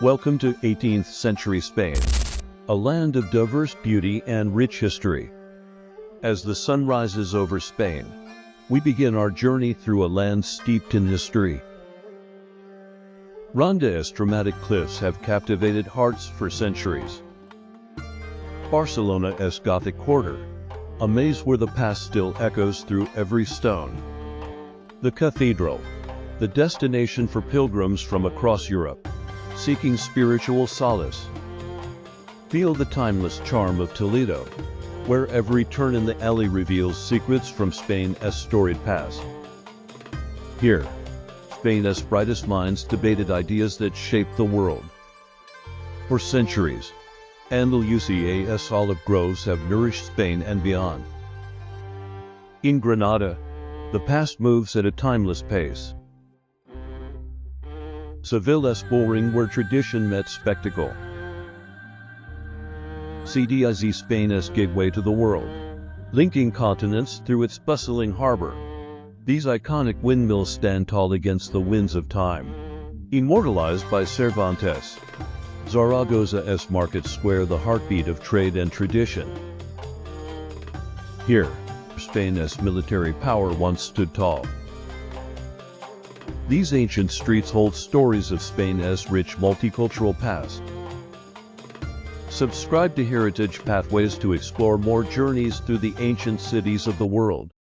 Welcome to 18th century Spain, a land of diverse beauty and rich history. As the sun rises over Spain, we begin our journey through a land steeped in history. Ronda's dramatic cliffs have captivated hearts for centuries. Barcelona's Gothic quarter, a maze where the past still echoes through every stone. The cathedral, the destination for pilgrims from across Europe, seeking spiritual solace. Feel the timeless charm of Toledo, where every turn in the alley reveals secrets from Spain's storied past. Here, Spain's brightest minds debated ideas that shaped the world. For centuries, Andalusia's olive groves have nourished Spain and beyond. In Granada, the past moves at a timeless pace. Sevilla's bullring where tradition met spectacle. Cadiz, Spain's gateway to the world, linking continents through its bustling harbor. These iconic windmills stand tall against the winds of time. Immortalized by Cervantes, Zaragoza's market square, the heartbeat of trade and tradition. Here, Spain's military power once stood tall. These ancient streets hold stories of Spain's rich multicultural past. Subscribe to Heritage Pathways to explore more journeys through the ancient cities of the world.